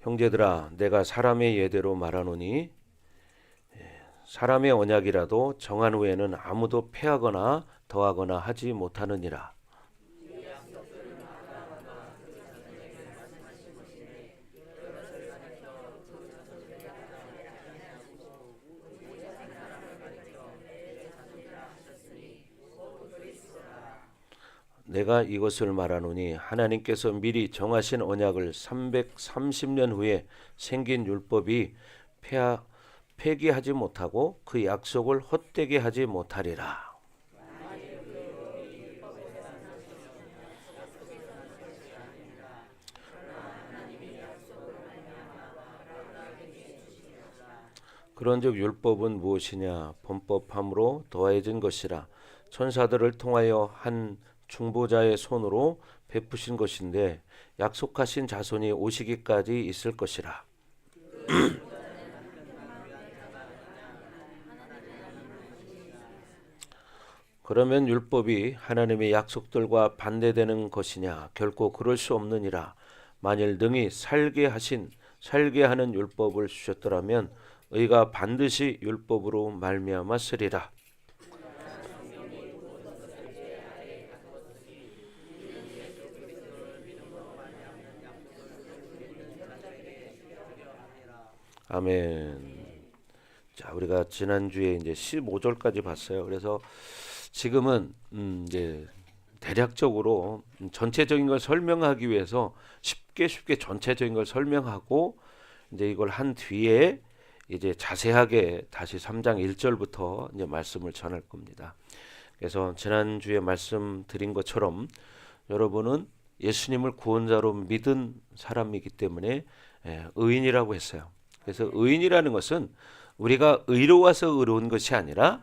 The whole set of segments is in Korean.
형제들아, 내가 사람의 예대로 말하노니 사람의 언약이라도 정한 후에는 아무도 폐하거나 더하거나 하지 못하느니라. 내가 이것을 말하노니 하나님께서 미리 정하신 언약을 330년 후에 생긴 율법이 폐기하지 못하고 그 약속을 헛되게 하지 못하리라. 그런즉 율법은 무엇이냐? 범법함으로 더해진 것이라. 천사들을 통하여 한 중보자의 손으로 베푸신 것인데 약속하신 자손이 오시기까지 있을 것이라. 그러면 율법이 하나님의 약속들과 반대되는 것이냐? 결코 그럴 수 없느니라. 만일 능히 살게 하는 율법을 주셨더라면 의가 반드시 율법으로 말미암아 쓰리라. 아멘. 자, 우리가 지난주에 이제 15절까지 봤어요. 그래서 지금은 이제 대략적으로 전체적인 걸 설명하기 위해서 쉽게 전체적인 걸 설명하고 이제 이걸 한 뒤에 이제 자세하게 다시 3장 1절부터 이제 말씀을 전할 겁니다. 그래서 지난주에 말씀드린 것처럼 여러분은 예수님을 구원자로 믿은 사람이기 때문에 의인이라고 했어요. 그래서 의인이라는 것은 우리가 의로워서 의로운 것이 아니라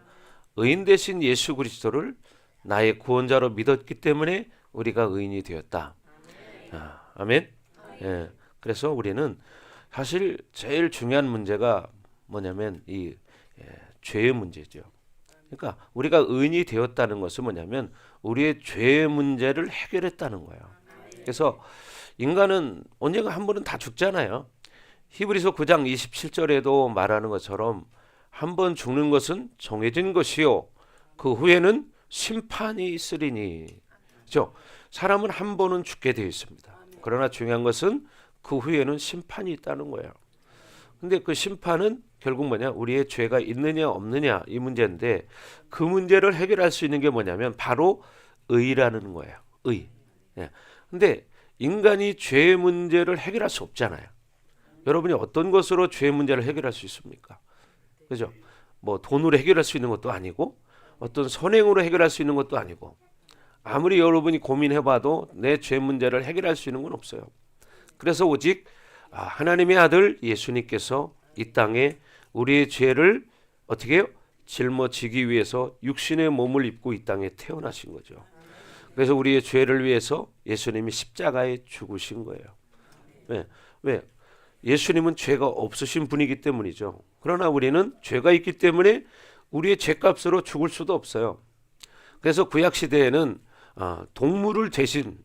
의인 대신 예수 그리스도를 나의 구원자로 믿었기 때문에 우리가 의인이 되었다. 아멘. 예, 그래서 우리는 사실 제일 중요한 문제가 뭐냐면 이 죄의 문제죠. 그러니까 우리가 의인이 되었다는 것은 뭐냐면 우리의 죄의 문제를 해결했다는 거예요. 그래서 인간은 언젠가 한 번은 다 죽잖아요. 히브리서 9장 27절에도 말하는 것처럼 한 번 죽는 것은 정해진 것이요 그 후에는 심판이 있으리니. 그렇죠? 사람은 한 번은 죽게 되어 있습니다. 그러나 중요한 것은 그 후에는 심판이 있다는 거예요. 근데 그 심판은 결국 뭐냐? 우리의 죄가 있느냐 없느냐 이 문제인데 그 문제를 해결할 수 있는 게 뭐냐면 바로 의라는 거예요. 의. 예. 근데 인간이 죄의 문제를 해결할 수 없잖아요. 여러분이 어떤 것으로 죄의 문제를 해결할 수 있습니까? 그죠? 뭐 돈으로 해결할 수 있는 것도 아니고 어떤 선행으로 해결할 수 있는 것도 아니고 아무리 여러분이 고민해봐도 내 죄 문제를 해결할 수 있는 건 없어요. 그래서 오직 하나님의 아들 예수님께서 이 땅에 우리의 죄를 어떻게 해요? 짊어지기 위해서 육신의 몸을 입고 이 땅에 태어나신 거죠. 그래서 우리의 죄를 위해서 예수님이 십자가에 죽으신 거예요. 왜? 예수님은 죄가 없으신 분이기 때문이죠. 그러나 우리는 죄가 있기 때문에 우리의 죄값으로 죽을 수도 없어요. 그래서 구약 시대에는 동물을 대신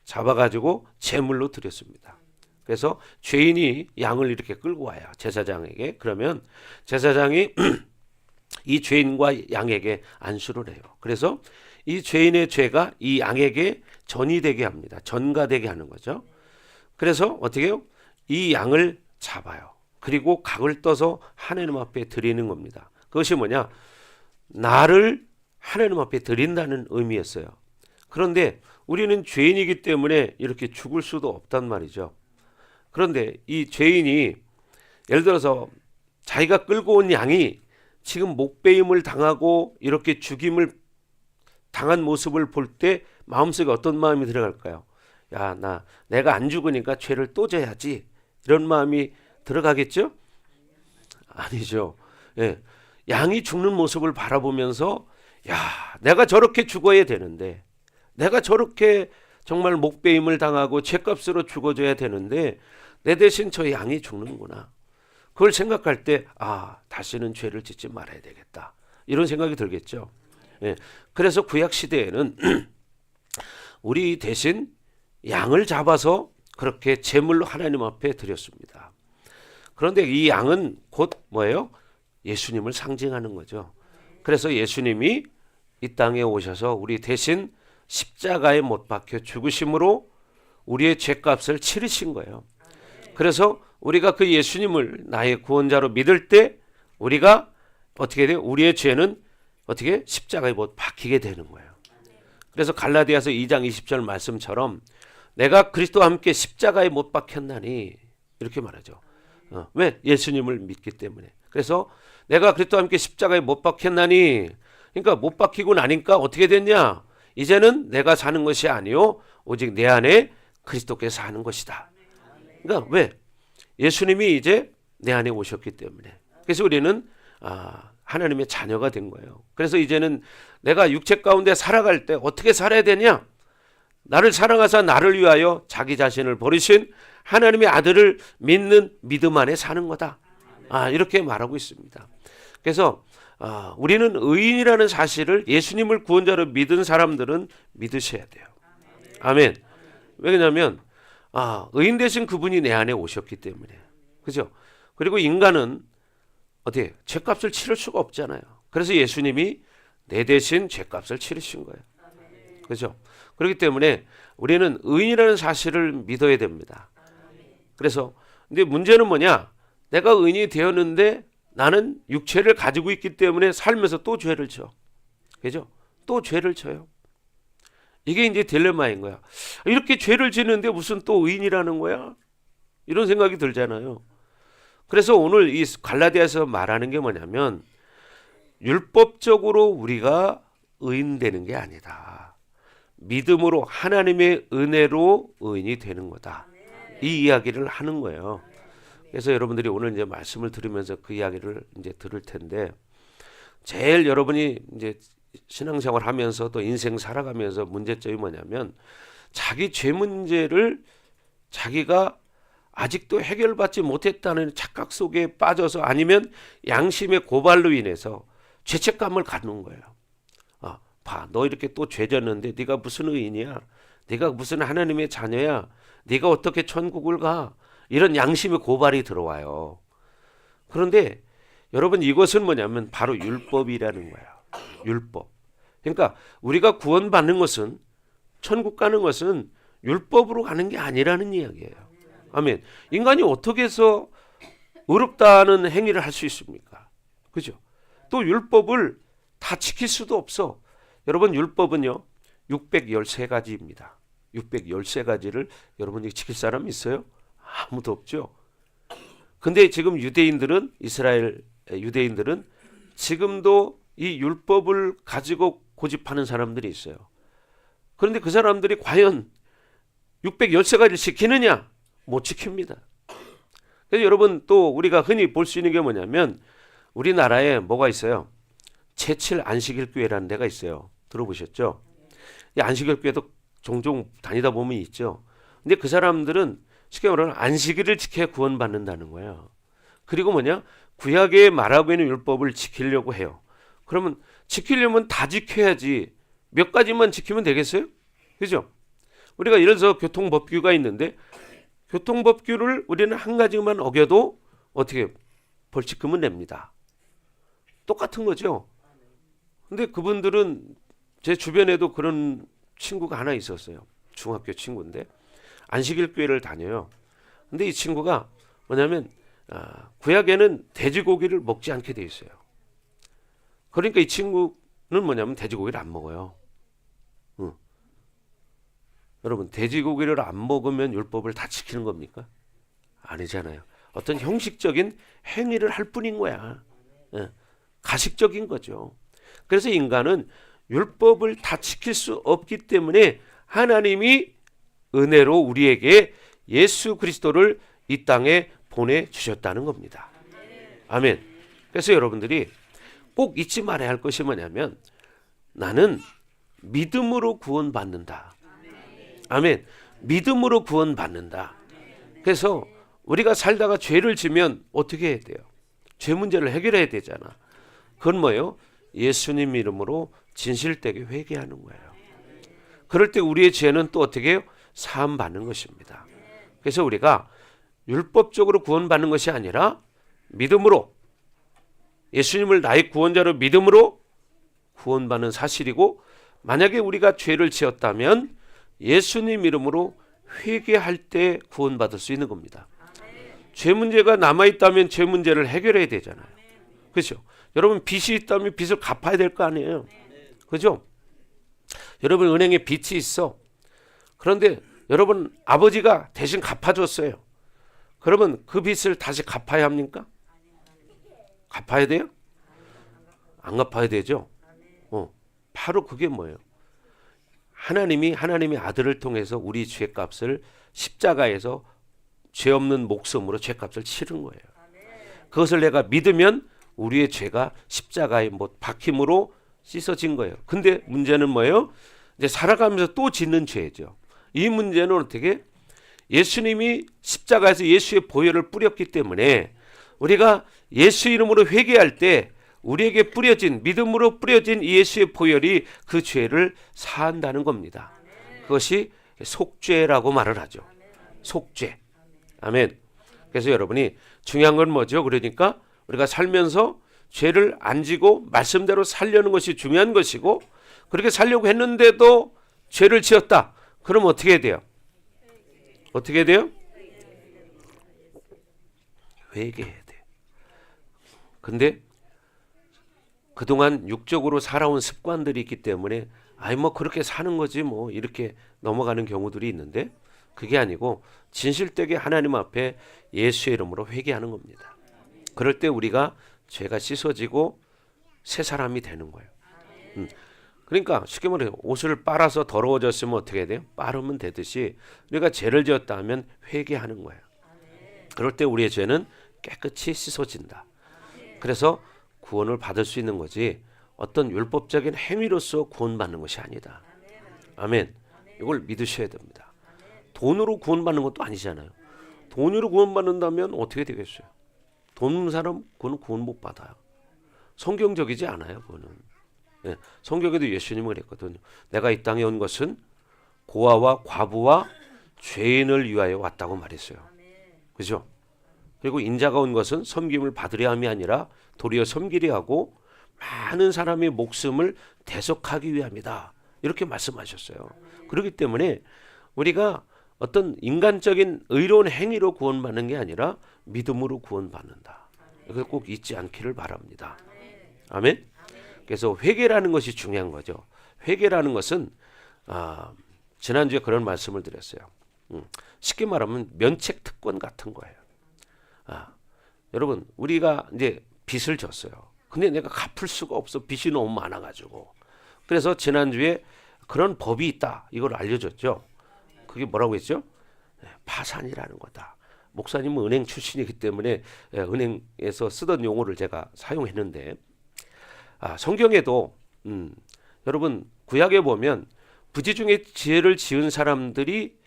잡아가지고 제물로 드렸습니다. 그래서 죄인이 양을 이렇게 끌고 와요. 제사장에게. 그러면 제사장이 이 죄인과 양에게 안수를 해요. 그래서 이 죄인의 죄가 이 양에게 전이 되게 합니다. 전가되게 하는 거죠. 그래서 어떻게 해요? 이 양을 잡아요. 그리고 각을 떠서 하나님 앞에 드리는 겁니다. 그것이 뭐냐? 나를 하나님 앞에 드린다는 의미였어요. 그런데 우리는 죄인이기 때문에 이렇게 죽을 수도 없단 말이죠. 그런데 이 죄인이 예를 들어서 자기가 끌고 온 양이 지금 목베임을 당하고 이렇게 죽임을 당한 모습을 볼 때 마음속에 어떤 마음이 들어갈까요? 야, 내가 안 죽으니까 죄를 또 져야지. 이런 마음이 들어가겠죠? 아니죠. 예. 양이 죽는 모습을 바라보면서 내가 저렇게 죽어야 되는데 내가 저렇게 정말 목베임을 당하고 죄값으로 죽어줘야 되는데 내 대신 저 양이 죽는구나. 그걸 생각할 때 다시는 죄를 짓지 말아야 되겠다. 이런 생각이 들겠죠. 예. 그래서 구약 시대에는 우리 대신 양을 잡아서 그렇게 제물로 하나님 앞에 드렸습니다. 그런데 이 양은 곧 뭐예요? 예수님을 상징하는 거죠. 그래서 예수님이 이 땅에 오셔서 우리 대신 십자가에 못 박혀 죽으심으로 우리의 죄값을 치르신 거예요. 그래서 우리가 그 예수님을 나의 구원자로 믿을 때 우리가 어떻게 돼요? 우리의 죄는 어떻게 십자가에 못 박히게 되는 거예요. 그래서 갈라디아서 2장 20절 말씀처럼 내가 그리스도와 함께 십자가에 못 박혔나니 이렇게 말하죠. 왜? 예수님을 믿기 때문에. 그래서 내가 그리스도와 함께 십자가에 못 박혔나니, 그러니까 못 박히고 나니까 어떻게 됐냐? 이제는 내가 사는 것이 아니요 오직 내 안에 그리스도께서 사는 것이다. 그러니까 왜? 예수님이 이제 내 안에 오셨기 때문에. 그래서 우리는 하나님의 자녀가 된 거예요. 그래서 이제는 내가 육체 가운데 살아갈 때 어떻게 살아야 되냐? 나를 사랑하사 나를 위하여 자기 자신을 버리신 하나님의 아들을 믿는 믿음 안에 사는 거다. 이렇게 말하고 있습니다. 그래서 우리는 의인이라는 사실을 예수님을 구원자로 믿은 사람들은 믿으셔야 돼요. 아멘. 왜냐하면 의인 되신 그분이 내 안에 오셨기 때문에. 그죠? 그리고 인간은 어떻게 죄값을 치를 수가 없잖아요. 그래서 예수님이 내 대신 죄값을 치르신 거예요. 그죠? 그렇기 때문에 우리는 의인이라는 사실을 믿어야 됩니다. 그래서 근데 문제는 뭐냐? 내가 의인이 되었는데 나는 육체를 가지고 있기 때문에 살면서 또 죄를 져. 그죠? 또 죄를 져요. 이게 이제 딜레마인 거야. 이렇게 죄를 지는데 무슨 또 의인이라는 거야? 이런 생각이 들잖아요. 그래서 오늘 이 갈라디아에서 말하는 게 뭐냐면 율법적으로 우리가 의인되는 게 아니다. 믿음으로 하나님의 은혜로 의인이 되는 거다. 이 이야기를 하는 거예요. 그래서 여러분들이 오늘 이제 말씀을 들으면서 그 이야기를 이제 들을 텐데, 제일 여러분이 이제 신앙생활 하면서 또 인생 살아가면서 문제점이 뭐냐면 자기 죄 문제를 자기가 아직도 해결받지 못했다는 착각 속에 빠져서 아니면 양심의 고발로 인해서 죄책감을 갖는 거예요. 봐, 너 이렇게 또 죄졌는데 네가 무슨 의인이야? 네가 무슨 하나님의 자녀야? 네가 어떻게 천국을 가? 이런 양심의 고발이 들어와요. 그런데 여러분 이것은 뭐냐면 바로 율법이라는 거예요. 율법. 그러니까 우리가 구원받는 것은, 천국 가는 것은 율법으로 가는 게 아니라는 이야기예요. 아멘. 인간이 어떻게 해서 의롭다는 행위를 할 수 있습니까? 그죠? 또 율법을 다 지킬 수도 없어. 여러분 율법은요 613가지입니다. 613가지를 여러분이 지킬 사람 있어요? 아무도 없죠. 근데 지금 이스라엘 유대인들은 지금도 이 율법을 가지고 고집하는 사람들이 있어요. 그런데 그 사람들이 과연 613가지를 지키느냐? 못 지킵니다. 그래서 여러분 또 우리가 흔히 볼 수 있는 게 뭐냐면 우리나라에 뭐가 있어요? 제칠 안식일교회라는 데가 있어요. 들어보셨죠? 이 안식일교회도 종종 다니다 보면 있죠. 근데 그 사람들은 쉽게 말하면 안식일을 지켜야 구원받는다는 거예요. 그리고 뭐냐? 구약에 말하고 있는 율법을 지키려고 해요. 그러면 지키려면 다 지켜야지 몇 가지만 지키면 되겠어요? 그죠? 우리가 예를 들어서 교통법규가 있는데 교통법규를 우리는 한 가지만 어겨도 어떻게 벌칙금은 냅니다. 똑같은 거죠. 근데 그분들은 제 주변에도 그런 친구가 하나 있었어요. 중학교 친구인데 안식일 교회를 다녀요. 근데 이 친구가 뭐냐면 구약에는 돼지고기를 먹지 않게 돼 있어요. 그러니까 이 친구는 뭐냐면 돼지고기를 안 먹어요. 여러분 돼지고기를 안 먹으면 율법을 다 지키는 겁니까? 아니잖아요. 어떤 형식적인 행위를 할 뿐인 거야. 가식적인 거죠. 그래서 인간은 율법을 다 지킬 수 없기 때문에 하나님이 은혜로 우리에게 예수 그리스도를 이 땅에 보내주셨다는 겁니다. 아멘. 그래서 여러분들이 꼭 잊지 말아야 할 것이 뭐냐면 나는 믿음으로 구원받는다. 아멘. 믿음으로 구원받는다. 그래서 우리가 살다가 죄를 지면 어떻게 해야 돼요? 죄 문제를 해결해야 되잖아. 그건 뭐예요? 예수님 이름으로 진실되게 회개하는 거예요. 그럴 때 우리의 죄는 또 어떻게 해요? 사함 받는 것입니다. 그래서 우리가 율법적으로 구원받는 것이 아니라 믿음으로, 예수님을 나의 구원자로 믿음으로 구원받는 사실이고, 만약에 우리가 죄를 지었다면 예수님 이름으로 회개할 때 구원받을 수 있는 겁니다. 죄 문제가 남아있다면 죄 문제를 해결해야 되잖아요. 그렇죠? 여러분, 빚이 있다면 빚을 갚아야 될 거 아니에요. 그죠? 여러분, 은행에 빚이 있어. 그런데 여러분, 아버지가 대신 갚아줬어요. 그러면 그 빚을 다시 갚아야 합니까? 갚아야 돼요? 안 갚아야 되죠? 바로 그게 뭐예요? 하나님이 하나님의 아들을 통해서 우리 죄값을 십자가에서 죄 없는 목숨으로 죄값을 치른 거예요. 그것을 내가 믿으면 우리의 죄가 십자가에 못 박힘으로 씻어진 거예요. 근데 문제는 뭐예요? 이제 살아가면서 또 짓는 죄죠. 이 문제는 어떻게? 예수님이 십자가에서 예수의 보혈을 뿌렸기 때문에 우리가 예수 이름으로 회개할 때 우리에게 뿌려진, 믿음으로 뿌려진 예수의 보혈이 그 죄를 사한다는 겁니다. 그것이 속죄라고 말을 하죠. 속죄. 아멘. 그래서 여러분이 중요한 건 뭐죠? 그러니까 우리가 살면서 죄를 안 지고 말씀대로 살려는 것이 중요한 것이고, 그렇게 살려고 했는데도 죄를 지었다. 그럼 어떻게 해야 돼요? 어떻게 해야 돼요? 회개해야 돼요. 근데 그동안 육적으로 살아온 습관들이 있기 때문에 뭐 그렇게 사는 거지 뭐 이렇게 넘어가는 경우들이 있는데, 그게 아니고 진실되게 하나님 앞에 예수의 이름으로 회개하는 겁니다. 그럴 때 우리가 죄가 씻어지고 새 사람이 되는 거예요. 그러니까 쉽게 말해서 옷을 빨아서 더러워졌으면 어떻게 해야 돼요? 빨으면 되듯이 우리가 죄를 지었다 하면 회개하는 거예요. 그럴 때 우리의 죄는 깨끗이 씻어진다. 그래서 구원을 받을 수 있는 거지 어떤 율법적인 행위로서 구원받는 것이 아니다. 아멘. 이걸 믿으셔야 됩니다. 돈으로 구원받는 것도 아니잖아요. 돈으로 구원받는다면 어떻게 되겠어요? 돈 없는 사람 그거는 구원 못 받아요. 성경적이지 않아요. 그거는. 네, 성경에도 예수님은 그랬거든요. 내가 이 땅에 온 것은 고아와 과부와 죄인을 위하여 왔다고 말했어요. 그죠? 그리고 인자가 온 것은 섬김을 받으려 함이 아니라 도리어 섬기려 하고 많은 사람의 목숨을 대속하기 위함이다. 이렇게 말씀하셨어요. 그렇기 때문에 우리가 어떤 인간적인 의로운 행위로 구원받는 게 아니라 믿음으로 구원받는다. 이걸 꼭 잊지 않기를 바랍니다. 아멘. 그래서 회개라는 것이 중요한 거죠. 회개라는 것은 지난주에 그런 말씀을 드렸어요. 쉽게 말하면 면책 특권 같은 거예요. 여러분, 우리가 이제 빚을 졌어요. 근데 내가 갚을 수가 없어. 빚이 너무 많아가지고. 그래서 지난주에 그런 법이 있다. 이걸 알려줬죠. 그게 뭐라고 했죠? 파산이라는 거다. 목사님은 은행 출신이기 때문에 은행에서 쓰던 용어를 제가 사용했는데, 성경에도 여러분 구약에 보면 부지 중에 지혜를 지은 사람들이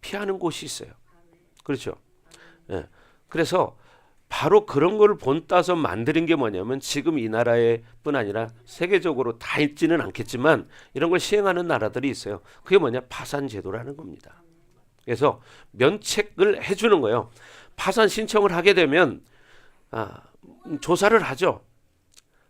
피하는 곳이 있어요. 그렇죠? 그래서 바로 그런 걸 본따서 만드는 게 뭐냐면 지금 이 나라에 뿐 아니라 세계적으로 다 있지는 않겠지만 이런 걸 시행하는 나라들이 있어요. 그게 뭐냐? 파산제도라는 겁니다. 그래서 면책을 해주는 거예요. 파산 신청을 하게 되면 조사를 하죠.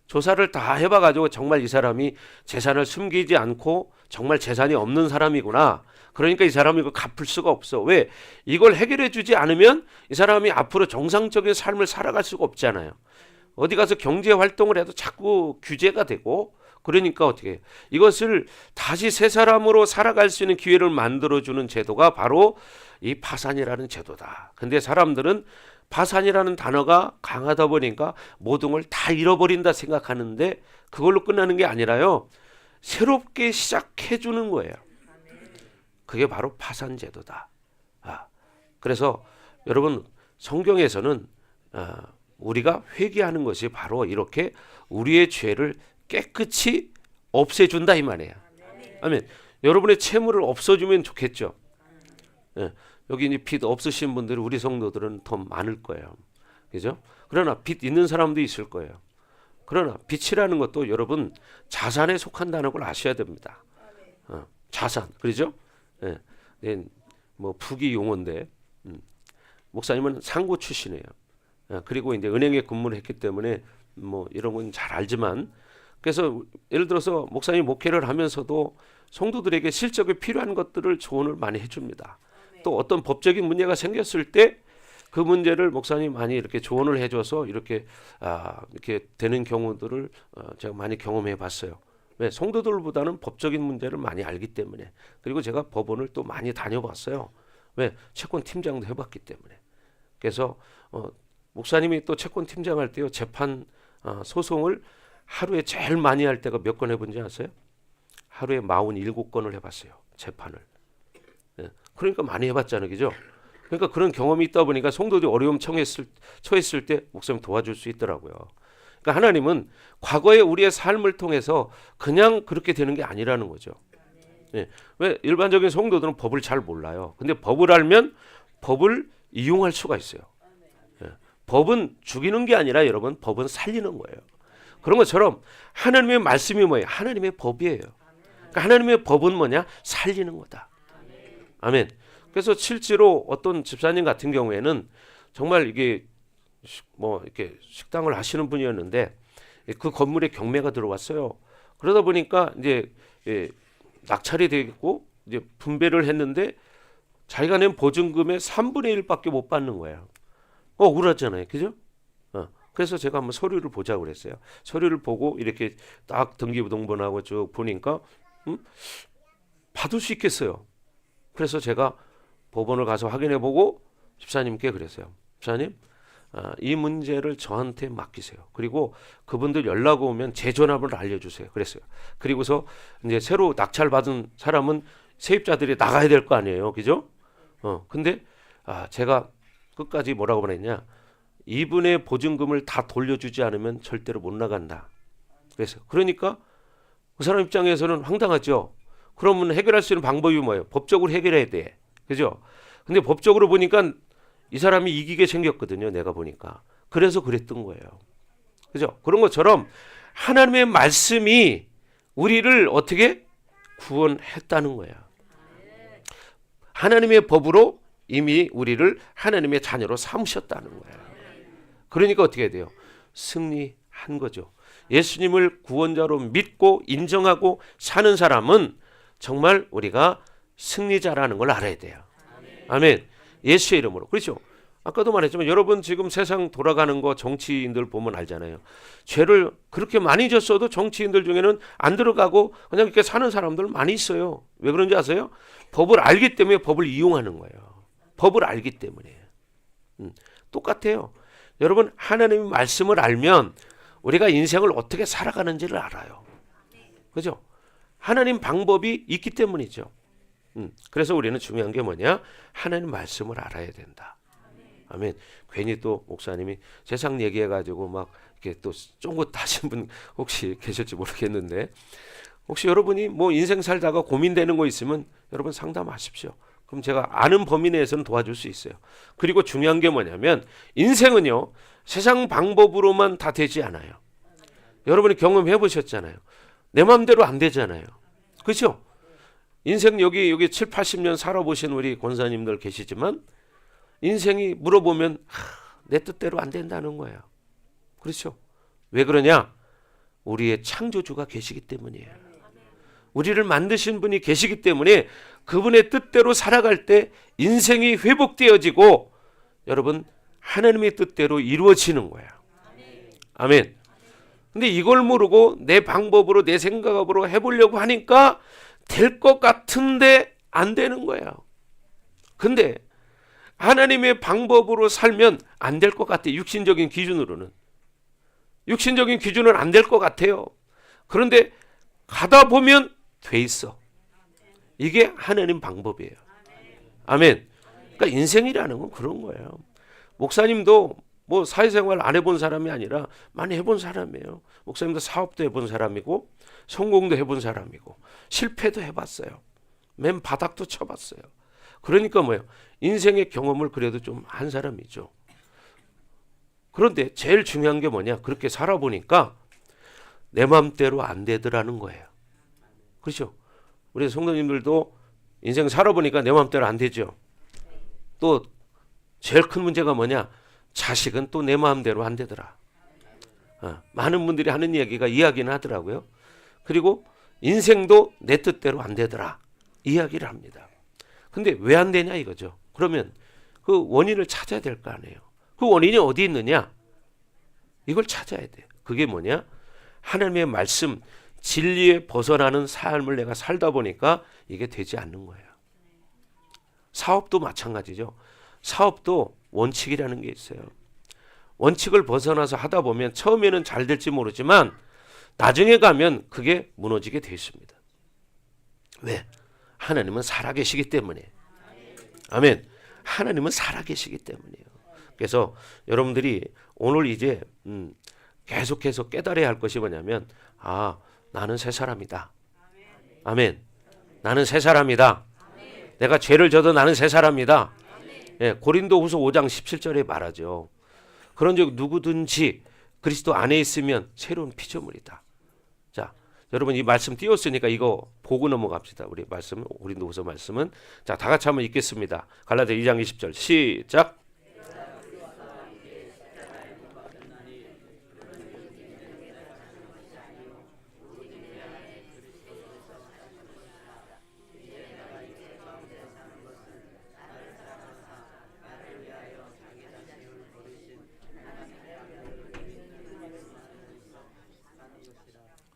조사를 다 해봐가지고 정말 이 사람이 재산을 숨기지 않고 정말 재산이 없는 사람이구나. 그러니까 이 사람이 이거 갚을 수가 없어. 왜? 이걸 해결해 주지 않으면 이 사람이 앞으로 정상적인 삶을 살아갈 수가 없잖아요. 어디 가서 경제 활동을 해도 자꾸 규제가 되고, 그러니까 어떻게 해요? 이것을 다시 새 사람으로 살아갈 수 있는 기회를 만들어주는 제도가 바로 이 파산이라는 제도다. 근데 사람들은 파산이라는 단어가 강하다 보니까 모든 걸 다 잃어버린다 생각하는데 그걸로 끝나는 게 아니라요. 새롭게 시작해 주는 거예요. 그게 바로 파산 제도다. 그래서 여러분 성경에서는 우리가 회개하는 것이 바로 이렇게 우리의 죄를 깨끗이 없애준다 이 말이에요. 아멘. 여러분의 채무를 없어주면 좋겠죠. 여기 이제 빚 없으신 분들이 우리 성도들은 더 많을 거예요. 그죠? 그러나 빚 있는 사람도 있을 거예요. 그러나 빚이라는 것도 여러분 자산에 속한다는 걸 아셔야 됩니다. 자산, 그렇죠? 뭐 부귀 용어인데 목사님은 상고 출신이에요. 그리고 이제 은행에 근무를 했기 때문에 뭐 이런 건 잘 알지만, 그래서 예를 들어서 목사님 목회를 하면서도 성도들에게 실적에 필요한 것들을 조언을 많이 해줍니다. 또 어떤 법적인 문제가 생겼을 때 그 문제를 목사님 많이 이렇게 조언을 해줘서 이렇게 되는 경우들을 제가 많이 경험해 봤어요. 왜? 성도들보다는 법적인 문제를 많이 알기 때문에. 그리고 제가 법원을 또 많이 다녀봤어요. 왜? 채권 팀장도 해봤기 때문에. 그래서 목사님이 또 채권 팀장 할 때요, 재판 소송을 하루에 제일 많이 할 때가 몇 건 해본지 아세요? 하루에 47건을 해봤어요, 재판을. 예. 그러니까 많이 해봤잖아요, 그죠? 그러니까 그런 경험이 있다 보니까 성도들이 어려움 처했을 때 목사님 도와줄 수 있더라고요. 그러니까 하나님은 과거에 우리의 삶을 통해서 그냥 그렇게 되는 게 아니라는 거죠. 예. 왜? 일반적인 성도들은 법을 잘 몰라요. 근데 법을 알면 법을 이용할 수가 있어요. 예. 법은 죽이는 게 아니라 여러분, 법은 살리는 거예요. 그런 것처럼 하나님의 말씀이 뭐예요? 하나님의 법이에요. 그러니까 하나님의 법은 뭐냐? 살리는 거다. 아멘. 그래서 실제로 어떤 집사님 같은 경우에는 정말 이게 뭐 이렇게 식당을 하시는 분이었는데 그 건물에 경매가 들어왔어요. 그러다 보니까 이제 낙찰이 되고 이제 분배를 했는데 자기가 낸 보증금의 3분의 1밖에 못 받는 거예요. 억울하잖아요, 그죠? 그래서 제가 한번 서류를 보자고 그랬어요. 서류를 보고 이렇게 딱 등기부등본하고 쭉 보니까 받을 수 있겠어요. 그래서 제가 법원을 가서 확인해보고 집사님께 그랬어요. 집사님, 이 문제를 저한테 맡기세요. 그리고 그분들 연락 오면 제 전화번호를 알려주세요. 그랬어요. 그리고서 이제 새로 낙찰 받은 사람은 세입자들이 나가야 될 거 아니에요, 그죠? 근데 제가 끝까지 뭐라고 말했냐? 이분의 보증금을 다 돌려주지 않으면 절대로 못 나간다. 그래서 그러니까 그 사람 입장에서는 황당하죠. 그러면 해결할 수 있는 방법이 뭐예요? 법적으로 해결해야 돼. 그죠? 근데 법적으로 보니까 이 사람이 이기게 생겼거든요. 내가 보니까. 그래서 그랬던 거예요. 그죠? 그런 것처럼 하나님의 말씀이 우리를 어떻게 구원했다는 거야. 하나님의 법으로 이미 우리를 하나님의 자녀로 삼으셨다는 거야. 그러니까 어떻게 해야 돼요? 승리한 거죠. 예수님을 구원자로 믿고 인정하고 사는 사람은 정말 우리가 승리자라는 걸 알아야 돼요. 아멘. 예수의 이름으로. 그렇죠? 아까도 말했지만 여러분 지금 세상 돌아가는 거 정치인들 보면 알잖아요. 죄를 그렇게 많이 졌어도 정치인들 중에는 안 들어가고 그냥 이렇게 사는 사람들 많이 있어요. 왜 그런지 아세요? 법을 알기 때문에 법을 이용하는 거예요. 법을 알기 때문에. 똑같아요. 여러분 하나님의 말씀을 알면 우리가 인생을 어떻게 살아가는지를 알아요. 그죠? 하나님 방법이 있기 때문이죠. 그래서 우리는 중요한 게 뭐냐? 하나님 말씀을 알아야 된다. 아멘. 괜히 또 목사님이 세상 얘기해가지고 막 이렇게 또 쫑긋하신 분 혹시 계실지 모르겠는데 혹시 여러분이 뭐 인생 살다가 고민되는 거 있으면 여러분 상담하십시오. 그럼 제가 아는 범위 내에서는 도와줄 수 있어요. 그리고 중요한 게 뭐냐면 인생은요 세상 방법으로만 다 되지 않아요. 여러분이 경험해 보셨잖아요. 내 마음대로 안 되잖아요. 그렇죠? 인생 여기 7, 80년 살아보신 우리 권사님들 계시지만 인생이 물어보면 내 뜻대로 안 된다는 거예요. 그렇죠? 왜 그러냐? 우리의 창조주가 계시기 때문이에요. 우리를 만드신 분이 계시기 때문에 그분의 뜻대로 살아갈 때 인생이 회복되어지고 여러분 하나님의 뜻대로 이루어지는 거예요. 아멘. 근데 이걸 모르고 내 방법으로 내 생각으로 해보려고 하니까 될 것 같은데 안 되는 거예요. 근데 하나님의 방법으로 살면 안 될 것 같아요. 육신적인 기준으로는. 육신적인 기준은 안 될 것 같아요. 그런데 가다 보면 돼 있어. 이게 하나님 방법이에요. 아멘. 그러니까 인생이라는 건 그런 거예요. 목사님도 뭐 사회생활 안 해본 사람이 아니라 많이 해본 사람이에요. 목사님도 사업도 해본 사람이고 성공도 해본 사람이고 실패도 해봤어요. 맨 바닥도 쳐봤어요. 그러니까 뭐예요? 인생의 경험을 그래도 좀 한 사람이죠. 그런데 제일 중요한 게 뭐냐? 그렇게 살아보니까 내 맘대로 안 되더라는 거예요. 그렇죠? 우리 성도님들도 인생 살아보니까 내 맘대로 안 되죠. 또 제일 큰 문제가 뭐냐? 자식은 또 내 마음대로 안 되더라. 많은 분들이 하는 이야기는 하더라고요. 그리고 인생도 내 뜻대로 안 되더라. 이야기를 합니다. 근데 왜 안 되냐 이거죠. 그러면 그 원인을 찾아야 될 거 아니에요. 그 원인이 어디 있느냐? 이걸 찾아야 돼. 그게 뭐냐? 하나님의 말씀, 진리에 벗어나는 삶을 내가 살다 보니까 이게 되지 않는 거예요. 사업도 마찬가지죠. 사업도 원칙이라는 게 있어요. 원칙을 벗어나서 하다 보면 처음에는 잘 될지 모르지만 나중에 가면 그게 무너지게 돼 있습니다. 왜? 하나님은 살아계시기 때문에. 아멘. 하나님은 살아계시기 때문이에요. 그래서 여러분들이 오늘 이제 계속해서 깨달아야 할 것이 뭐냐면 나는 새 사람이다. 아멘. 나는 새 사람이다. 내가 죄를 져도 나는 새 사람이다. 예, 고린도후서 5장 17절에 말하죠. 그런즉 누구든지 그리스도 안에 있으면 새로운 피조물이다. 자, 여러분 이 말씀 띄웠으니까 이거 보고 넘어갑시다. 우리 말씀 고린도후서 말씀은 자, 다 같이 한번 읽겠습니다. 갈라디아 2장 20절 시작.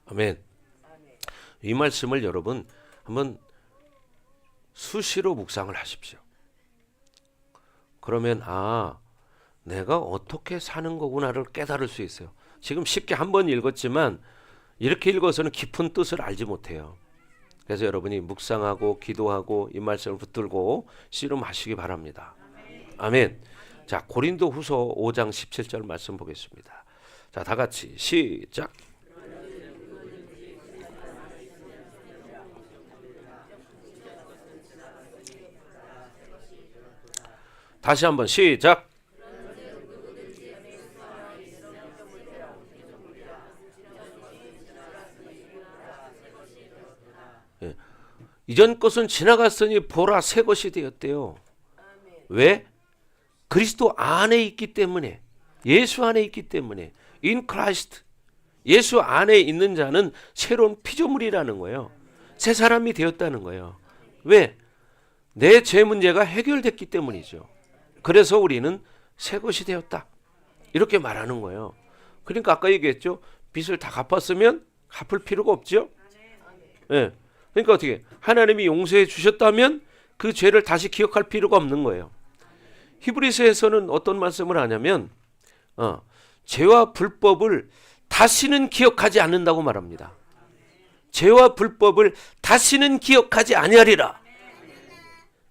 아멘. 이 말씀을 여러분 한번 수시로 묵상을 하십시오. 그러면 내가 어떻게 사는 거구나를 깨달을 수 있어요. 지금 쉽게 한번 읽었지만 이렇게 읽어서는 깊은 뜻을 알지 못해요. 그래서 여러분이 묵상하고 기도하고 이 말씀을 붙들고 씨름하시기 바랍니다. 아멘. 자, 고린도후서 5장 17절 말씀 보겠습니다. 자, 다 같이 시작. 다시 한번 시작. 예. 이전 것은 지나갔으니 보라 새 것이 되었대요. 왜? 그리스도 안에 있기 때문에, 예수 안에 있기 때문에, in Christ, 예수 안에 있는 자는 새로운 피조물이라는 거예요. 새 사람이 되었다는 거예요. 왜? 내 죄 문제가 해결됐기 때문이죠. 그래서 우리는 새 것이 되었다. 이렇게 말하는 거예요. 그러니까 아까 얘기했죠. 빚을 다 갚았으면 갚을 필요가 없죠. 네. 그러니까 어떻게 하나님이 용서해 주셨다면 그 죄를 다시 기억할 필요가 없는 거예요. 히브리서에서는 어떤 말씀을 하냐면 죄와 불법을 다시는 기억하지 않는다고 말합니다. 죄와 불법을 다시는 기억하지 아니하리라.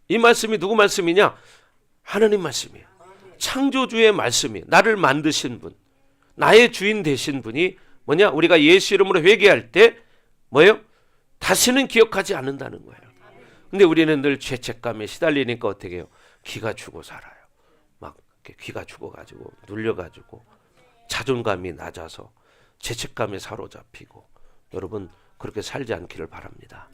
이 말씀이 누구 말씀이냐? 하나님 말씀이에요. 창조주의 말씀이 나를 만드신 분, 나의 주인 되신 분이 뭐냐? 우리가 예수 이름으로 회개할 때 뭐예요? 다시는 기억하지 않는다는 거예요. 근데 우리는 늘 죄책감에 시달리니까 어떻게 해요? 기가 죽어 살아요. 막 기가 죽어가지고 눌려가지고 자존감이 낮아서 죄책감에 사로잡히고 여러분 그렇게 살지 않기를 바랍니다.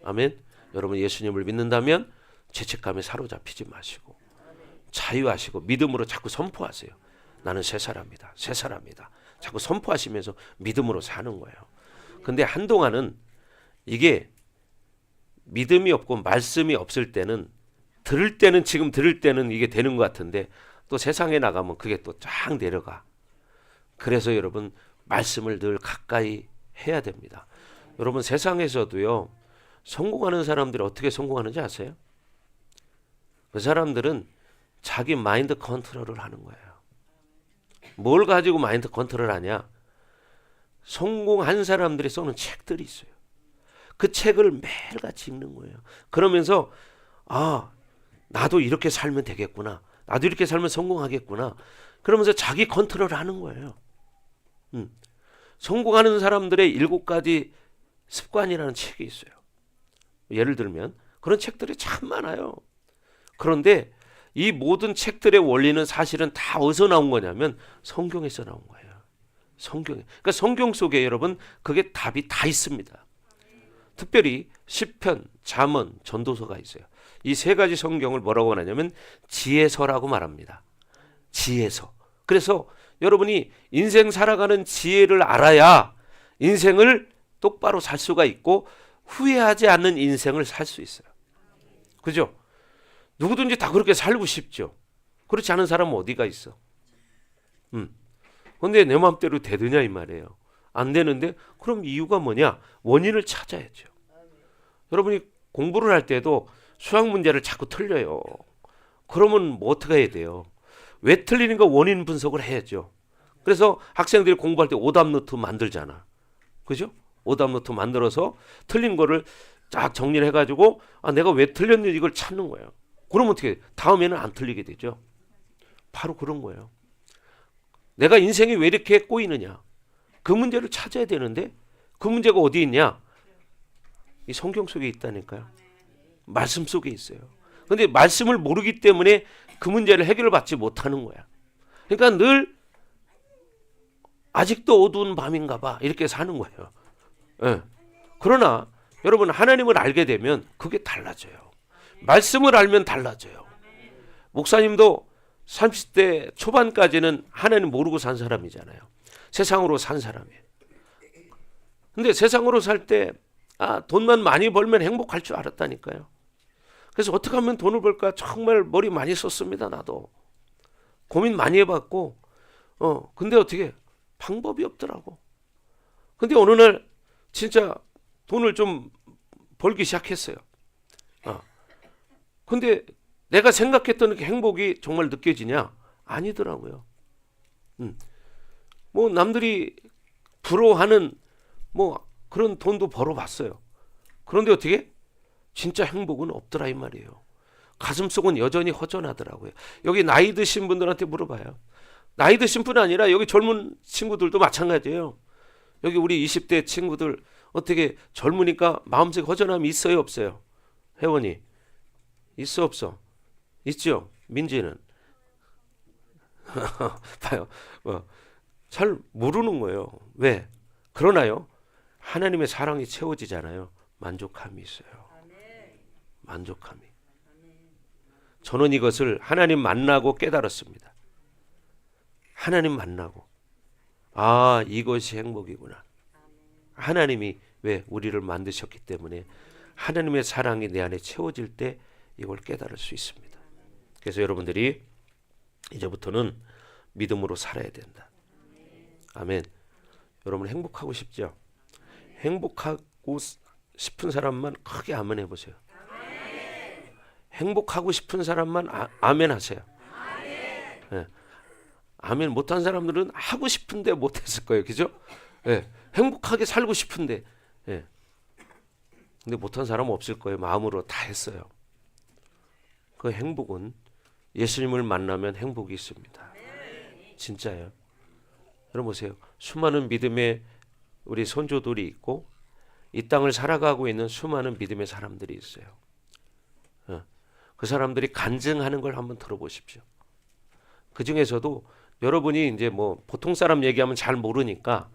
아멘. 여러분 예수님을 믿는다면 죄책감에 사로잡히지 마시고 자유하시고 믿음으로 자꾸 선포하세요. 나는 새 사람이다. 새 사람이다. 자꾸 선포하시면서 믿음으로 사는 거예요. 근데 한동안은 이게 믿음이 없고 말씀이 없을 때는 지금 들을 때는 이게 되는 것 같은데 또 세상에 나가면 그게 또 쫙 내려가. 그래서 여러분 말씀을 늘 가까이 해야 됩니다. 여러분 세상에서도요. 성공하는 사람들이 어떻게 성공하는지 아세요? 그 사람들은 자기 마인드 컨트롤을 하는 거예요. 뭘 가지고 마인드 컨트롤 하냐? 성공한 사람들이 써놓은 책들이 있어요. 그 책을 매일같이 읽는 거예요. 그러면서 나도 이렇게 살면 되겠구나. 나도 이렇게 살면 성공하겠구나. 그러면서 자기 컨트롤을 하는 거예요. 성공하는 사람들의 7가지 습관이라는 책이 있어요. 예를 들면 그런 책들이 참 많아요. 그런데 이 모든 책들의 원리는 사실은 다 어디서 나온 거냐면 성경에서 나온 거예요. 그러니까 성경 속에 여러분 그게 답이 다 있습니다. 특별히 시편, 잠언, 전도서가 있어요. 이 세 가지 성경을 뭐라고 하냐면 지혜서라고 말합니다. 지혜서. 그래서 여러분이 인생 살아가는 지혜를 알아야 인생을 똑바로 살 수가 있고 후회하지 않는 인생을 살 수 있어요. 그죠? 누구든지 다 그렇게 살고 싶죠. 그렇지 않은 사람은 어디가 있어? 근데 내 마음대로 되느냐 이 말이에요. 안 되는데 그럼 이유가 뭐냐? 원인을 찾아야죠. 여러분이 공부를 할 때도 수학 문제를 자꾸 틀려요. 그러면 뭐 어떻게 해야 돼요? 왜 틀리는 거 원인 분석을 해야죠. 그래서 학생들이 공부할 때 오답 노트 만들잖아. 그죠? 오답 노트 만들어서 틀린 거를 쫙 정리를 해가지고 내가 왜 틀렸는지 이걸 찾는 거예요. 그러면 어떻게 다음에는 안 틀리게 되죠. 바로 그런 거예요. 내가 인생이 왜 이렇게 꼬이느냐. 그 문제를 찾아야 되는데 그 문제가 어디 있냐. 이 성경 속에 있다니까요. 말씀 속에 있어요. 근데 말씀을 모르기 때문에 그 문제를 해결받지 못하는 거야. 그러니까 늘 아직도 어두운 밤인가 봐 이렇게 사는 거예요. 네. 그러나 여러분 하나님을 알게 되면 그게 달라져요. 말씀을 알면 달라져요. 목사님도 30대 초반까지는 하나님 모르고 산 사람이잖아요. 세상으로 산 사람이에요. 근데 세상으로 살 때 돈만 많이 벌면 행복할 줄 알았다니까요. 그래서 어떻게 하면 돈을 벌까 정말 머리 많이 썼습니다. 나도 고민 많이 해봤고 근데 어떻게 방법이 없더라고. 근데 어느 날 진짜 돈을 좀 벌기 시작했어요. 근데 내가 생각했던 그 행복이 정말 느껴지냐? 아니더라고요. 뭐 남들이 부러워하는 뭐 그런 돈도 벌어봤어요. 그런데 어떻게? 진짜 행복은 없더라 이 말이에요. 가슴속은 여전히 허전하더라고요. 여기 나이 드신 분들한테 물어봐요. 나이 드신 뿐 아니라 여기 젊은 친구들도 마찬가지예요. 여기 우리 20대 친구들 어떻게 젊으니까 마음속 허전함이 있어요 없어요? 혜원이 있어 없어? 있죠. 민지는 봐요. 잘 모르는 거예요. 왜? 그러나요 하나님의 사랑이 채워지잖아요. 만족함이 있어요. 만족함이. 저는 이것을 하나님 만나고 깨달았습니다. 하나님 만나고 이것이 행복이구나. 하나님이 왜 우리를 만드셨기 때문에 하나님의 사랑이 내 안에 채워질 때 이걸 깨달을 수 있습니다. 그래서 여러분들이 이제부터는 믿음으로 살아야 된다. 아멘. 여러분 행복하고 싶죠? 행복하고 싶은 사람만 크게 아멘 해보세요. 행복하고 싶은 사람만 아멘 하세요. 네. 아멘 못한 사람들은 하고 싶은데 못했을 거예요. 그죠? 네. 행복하게 살고 싶은데 네. 근데 못한 사람은 없을 거예요. 마음으로 다 했어요. 그 행복은 예수님을 만나면 행복이 있습니다. 진짜예요. 여러분 보세요. 수많은 믿음의 우리 선조들이 있고 이 땅을 살아가고 있는 수많은 믿음의 사람들이 있어요. 그 사람들이 간증하는 걸 한번 들어보십시오. 그 중에서도 여러분이 이제 뭐 보통 사람 얘기하면 잘 모르니까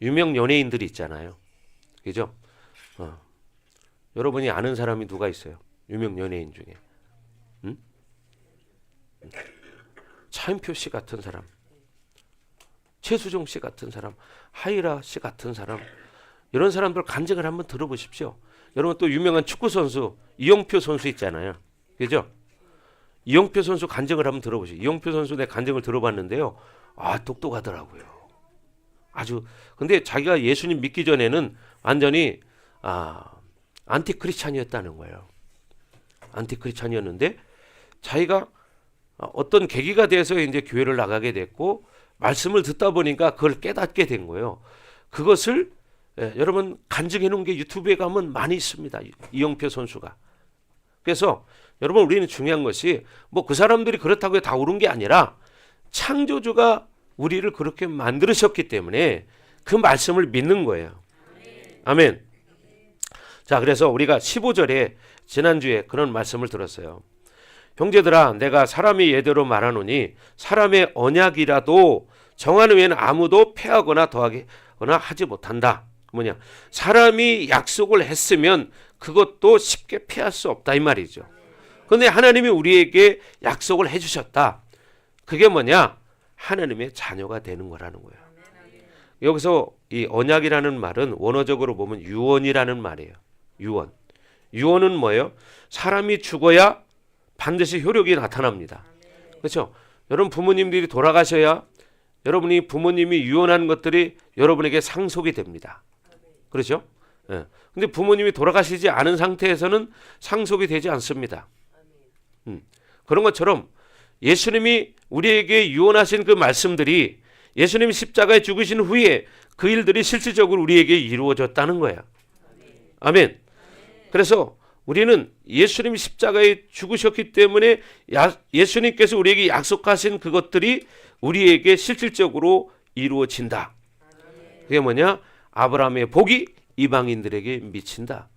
유명 연예인들이 있잖아요. 그죠? 여러분이 아는 사람이 누가 있어요? 유명 연예인 중에. 차인표 씨 같은 사람, 최수종 씨 같은 사람, 하이라 씨 같은 사람, 이런 사람들 간증을 한번 들어보십시오. 여러분 또 유명한 축구 선수 이영표 선수 있잖아요. 그죠? 이영표 선수 간증을 한번 들어보시죠. 이영표 선수 내 간증을 들어봤는데요. 똑똑하더라고요. 아주. 근데 자기가 예수님 믿기 전에는 완전히 안티크리스찬이었다는 거예요. 안티크리스찬이었는데 자기가 어떤 계기가 돼서 이제 교회를 나가게 됐고 말씀을 듣다 보니까 그걸 깨닫게 된 거예요. 그것을 여러분 간증해 놓은 게 유튜브에 가면 많이 있습니다. 이영표 선수가. 그래서 여러분 우리는 중요한 것이 뭐 그 사람들이 그렇다고 다 옳은 게 아니라 창조주가 우리를 그렇게 만들으셨기 때문에 그 말씀을 믿는 거예요. 아멘. 자, 그래서 우리가 15절에 지난주에 그런 말씀을 들었어요. 형제들아 내가 사람의 예대로 말하노니 사람의 언약이라도 정하는 외에는 아무도 패하거나 더하거나 하지 못한다. 뭐냐? 사람이 약속을 했으면 그것도 쉽게 패할 수 없다 이 말이죠. 그런데 하나님이 우리에게 약속을 해주셨다. 그게 뭐냐? 하나님의 자녀가 되는 거라는 거예요. 여기서 이 언약이라는 말은 원어적으로 보면 유언이라는 말이에요. 유언. 유언은 뭐예요? 사람이 죽어야 반드시 효력이 나타납니다. 그렇죠? 여러분 부모님들이 돌아가셔야 여러분이 부모님이 유언한 것들이 여러분에게 상속이 됩니다. 그렇죠? 예. 근데 부모님이 돌아가시지 않은 상태에서는 상속이 되지 않습니다. 그런 것처럼 예수님이 우리에게 유언하신 그 말씀들이 예수님이 십자가에 죽으신 후에 그 일들이 실질적으로 우리에게 이루어졌다는 거야. 아멘. 그래서 우리는 예수님이 십자가에 죽으셨기 때문에 예수님께서 우리에게 약속하신 그것들이 우리에게 실질적으로 이루어진다. 그게 뭐냐? 아브라함의 복이 이방인들에게 미친다.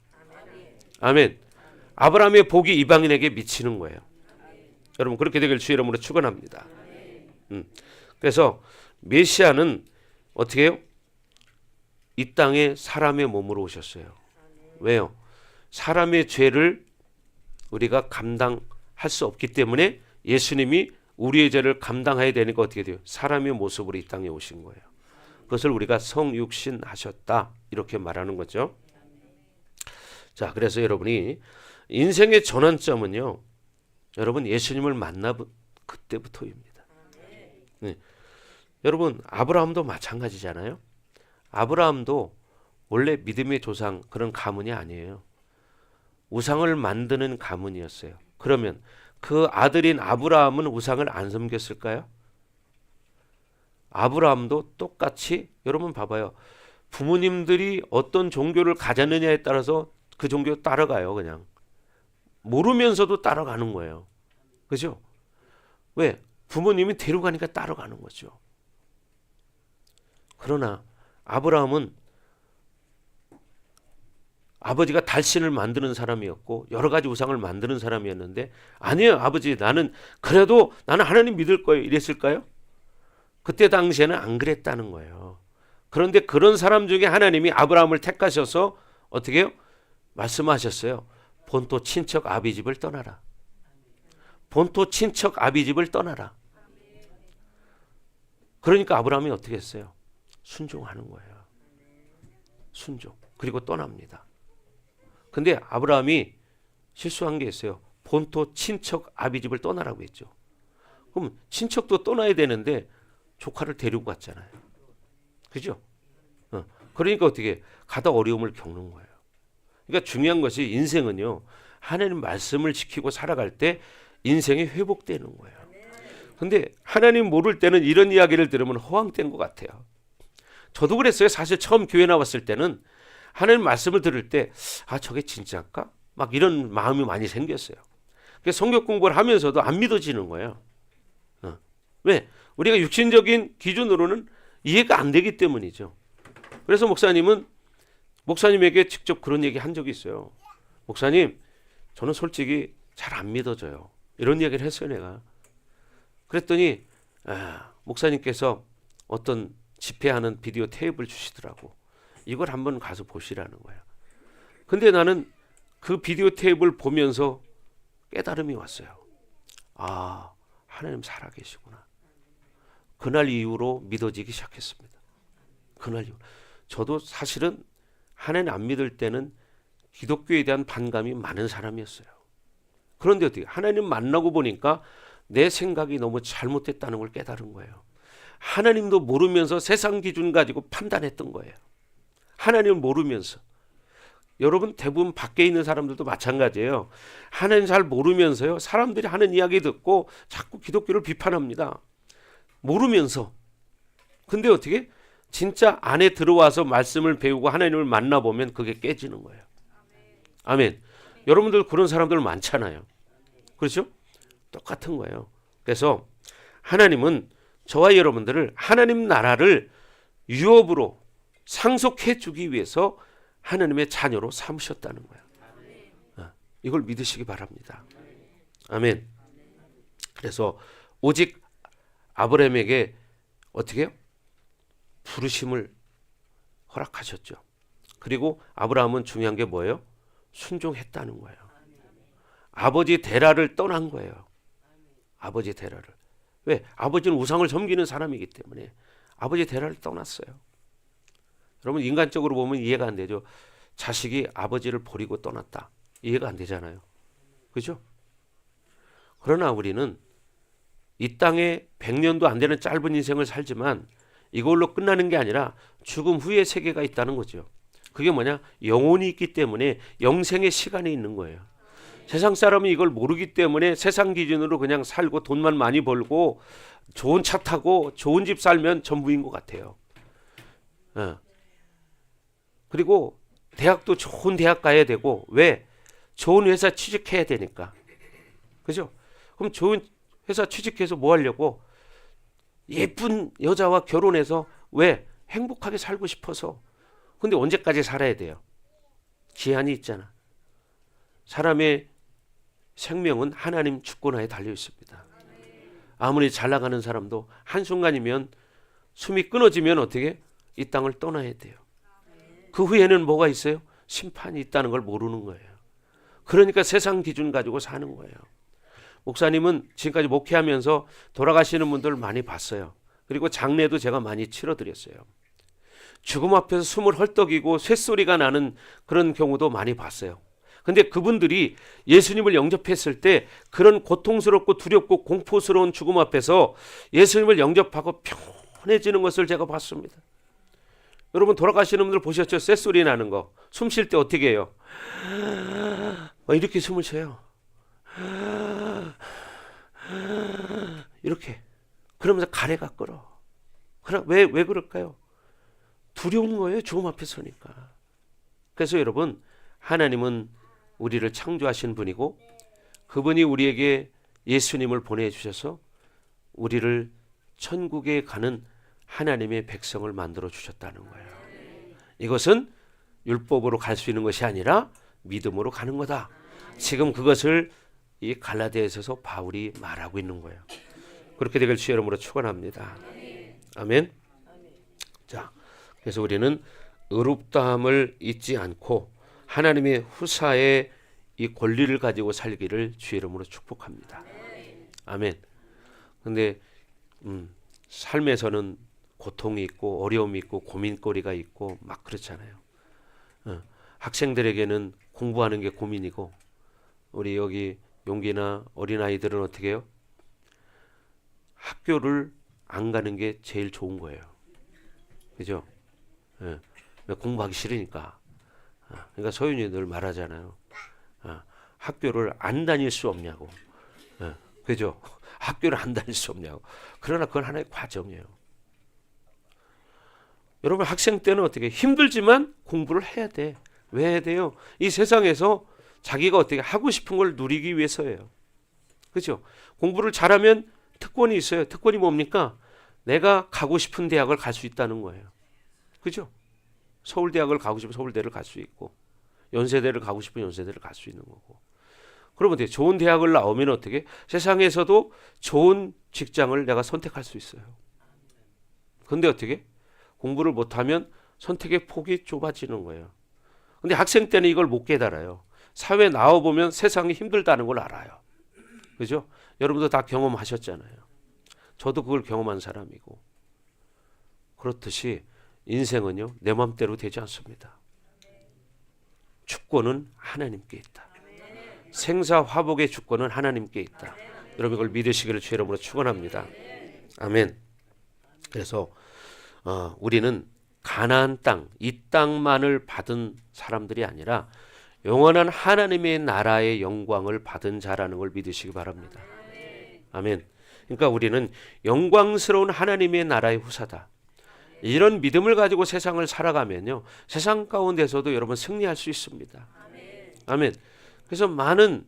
아멘. 아브라함의 복이 이방인에게 미치는 거예요. 여러분 그렇게 되길 주의 이름으로 축원합니다. 그래서 메시아는 어떻게 해요? 이 땅에 사람의 몸으로 오셨어요. 왜요? 사람의 죄를 우리가 감당할 수 없기 때문에 예수님이 우리의 죄를 감당해야 되니까 어떻게 돼요? 사람의 모습으로 이 땅에 오신 거예요. 그것을 우리가 성육신 하셨다 이렇게 말하는 거죠. 자, 그래서 여러분이 인생의 전환점은요, 여러분 예수님을 만나 그때부터입니다. 네. 여러분 아브라함도 마찬가지잖아요. 아브라함도 원래 믿음의 조상 그런 가문이 아니에요. 우상을 만드는 가문이었어요. 그러면 그 아들인 아브라함은 우상을 안 섬겼을까요? 아브라함도 똑같이 여러분 봐봐요. 부모님들이 어떤 종교를 가졌느냐에 따라서 그 종교 따라가요. 그냥 모르면서도 따라가는 거예요. 그죠? 왜? 부모님이 데려가니까 따라가는 거죠. 그러나 아브라함은 아버지가 달신을 만드는 사람이었고 여러 가지 우상을 만드는 사람이었는데 아니에요 아버지 그래도 나는 하나님 믿을 거예요 이랬을까요? 그때 당시에는 안 그랬다는 거예요. 그런데 그런 사람 중에 하나님이 아브라함을 택하셔서 어떻게 해요? 말씀하셨어요. 본토 친척 아비 집을 떠나라. 본토 친척 아비 집을 떠나라. 그러니까 아브라함이 어떻게 했어요? 순종하는 거예요. 순종. 그리고 떠납니다. 근데 아브라함이 실수한 게 있어요. 본토 친척 아비 집을 떠나라고 했죠. 그럼 친척도 떠나야 되는데 조카를 데리고 갔잖아요. 그죠? 그러니까 어떻게 가다 어려움을 겪는 거예요. 그러니까 중요한 것이 인생은요. 하나님 말씀을 지키고 살아갈 때 인생이 회복되는 거예요. 근데 하나님 모를 때는 이런 이야기를 들으면 허황된 것 같아요. 저도 그랬어요. 사실 처음 교회 나왔을 때는 하나님 말씀을 들을 때 저게 진짜일까? 막 이런 마음이 많이 생겼어요. 그래서 성경 공부를 하면서도 안 믿어지는 거예요. 왜? 우리가 육신적인 기준으로는 이해가 안 되기 때문이죠. 그래서 목사님에게 직접 그런 얘기 한 적이 있어요. 목사님, 저는 솔직히 잘 안 믿어져요. 이런 이야기를 했어요, 내가. 그랬더니 목사님께서 어떤 집회하는 비디오 테이프를 주시더라고. 이걸 한번 가서 보시라는 거예요. 근데 나는 그 비디오 테이프를 보면서 깨달음이 왔어요. 하나님 살아계시구나. 그날 이후로 믿어지기 시작했습니다. 그날 이후. 저도 사실은 하나님 안 믿을 때는 기독교에 대한 반감이 많은 사람이었어요. 그런데 어떻게 하나님 만나고 보니까 내 생각이 너무 잘못됐다는 걸 깨달은 거예요. 하나님도 모르면서 세상 기준 가지고 판단했던 거예요. 하나님을 모르면서. 여러분 대부분 밖에 있는 사람들도 마찬가지예요. 하나님 잘 모르면서요. 사람들이 하는 이야기 듣고 자꾸 기독교를 비판합니다. 모르면서. 근데 어떻게? 진짜 안에 들어와서 말씀을 배우고 하나님을 만나보면 그게 깨지는 거예요. 아멘. 여러분들 그런 사람들 많잖아요. 그렇죠? 똑같은 거예요. 그래서 하나님은 저와 여러분들을 하나님 나라를 유업으로 상속해 주기 위해서 하나님의 자녀로 삼으셨다는 거예요. 이걸 믿으시기 바랍니다. 아멘. 그래서 오직 아브라함에게 어떻게 해요? 부르심을 허락하셨죠. 그리고 아브라함은 중요한 게 뭐예요? 순종했다는 거예요. 아버지 데라를 떠난 거예요. 아버지 데라를. 왜? 아버지는 우상을 섬기는 사람이기 때문에 아버지 데라를 떠났어요. 여러분 인간적으로 보면 이해가 안 되죠. 자식이 아버지를 버리고 떠났다. 이해가 안 되잖아요. 그죠? 그러나 우리는 이 땅에 100년도 안 되는 짧은 인생을 살지만 이걸로 끝나는 게 아니라 죽음 후의 세계가 있다는 거죠. 그게 뭐냐? 영혼이 있기 때문에 영생의 시간이 있는 거예요. 세상 사람은 이걸 모르기 때문에 세상 기준으로 그냥 살고 돈만 많이 벌고 좋은 차 타고 좋은 집 살면 전부인 것 같아요. 그리고 대학도 좋은 대학 가야 되고 왜? 좋은 회사 취직해야 되니까. 그죠? 그럼 좋은 회사 취직해서 뭐 하려고? 예쁜 여자와 결혼해서 왜? 행복하게 살고 싶어서. 근데 언제까지 살아야 돼요? 기한이 있잖아. 사람의 생명은 하나님 주권하에 달려 있습니다. 아무리 잘 나가는 사람도 한순간이면 숨이 끊어지면 어떻게? 이 땅을 떠나야 돼요. 그 후에는 뭐가 있어요? 심판이 있다는 걸 모르는 거예요. 그러니까 세상 기준 가지고 사는 거예요. 목사님은 지금까지 목회하면서 돌아가시는 분들 많이 봤어요. 그리고 장례도 제가 많이 치러드렸어요. 죽음 앞에서 숨을 헐떡이고 쇳소리가 나는 그런 경우도 많이 봤어요. 근데 그분들이 예수님을 영접했을 때 그런 고통스럽고 두렵고 공포스러운 죽음 앞에서 예수님을 영접하고 편해지는 것을 제가 봤습니다. 여러분 돌아가시는 분들 보셨죠? 쇳소리 나는 거. 숨 쉴 때 어떻게 해요? 이렇게 숨을 쉬어요. 이렇게. 그러면서 가래가 끓어. 왜 그럴까요? 두려운 거예요. 죽음 앞에 서니까. 그래서 여러분 하나님은 우리를 창조하신 분이고 그분이 우리에게 예수님을 보내주셔서 우리를 천국에 가는 하나님의 백성을 만들어 주셨다는 거예요. 이것은 율법으로 갈 수 있는 것이 아니라 믿음으로 가는 거다. 지금 그것을 이 갈라디아에서 바울이 말하고 있는 거예요. 그렇게 되길 주의 이름으로 축원합니다. 아멘. 자, 그래서 우리는 의롭다함을 잊지 않고 하나님의 후사의 이 권리를 가지고 살기를 주의 이름으로 축복합니다. 아멘. 근데 삶에서는 고통이 있고 어려움이 있고 고민거리가 있고 막 그렇잖아요. 학생들에게는 공부하는 게 고민이고 우리 여기 용기나 어린아이들은 어떻게 해요? 학교를 안 가는 게 제일 좋은 거예요. 그죠? 공부하기 싫으니까. 그러니까 소윤이 늘 말하잖아요. 학교를 안 다닐 수 없냐고. 그죠? 학교를 안 다닐 수 없냐고. 그러나 그건 하나의 과정이에요. 여러분 학생 때는 어떻게 힘들지만 공부를 해야 돼. 왜 해야 돼요? 이 세상에서 자기가 어떻게 하고 싶은 걸 누리기 위해서예요. 그죠? 공부를 잘하면 특권이 있어요. 특권이 뭡니까? 내가 가고 싶은 대학을 갈 수 있다는 거예요. 그죠? 서울대학을 가고 싶으면 서울대를 갈 수 있고 연세대를 가고 싶으면 연세대를 갈 수 있는 거고. 그러면 좋은 대학을 나오면 어떻게? 세상에서도 좋은 직장을 내가 선택할 수 있어요. 근데 어떻게? 공부를 못하면 선택의 폭이 좁아지는 거예요. 근데 학생 때는 이걸 못 깨달아요. 사회에 나와보면 세상이 힘들다는 걸 알아요. 그죠? 여러분도 다 경험하셨잖아요. 저도 그걸 경험한 사람이고. 그렇듯이 인생은요, 내 맘대로 되지 않습니다. 주권은 하나님께 있다. 생사화복의 주권은 하나님께 있다. 여러분 이걸 믿으시기를 주의 이름으로 축원합니다. 아멘. 그래서 우리는 가나안 땅, 이 땅만을 받은 사람들이 아니라 영원한 하나님의 나라의 영광을 받은 자라는 걸 믿으시기 바랍니다. 아멘. 그러니까 우리는 영광스러운 하나님의 나라의 후사다. 이런 믿음을 가지고 세상을 살아가면요, 세상 가운데서도 여러분 승리할 수 있습니다. 아멘. 그래서 많은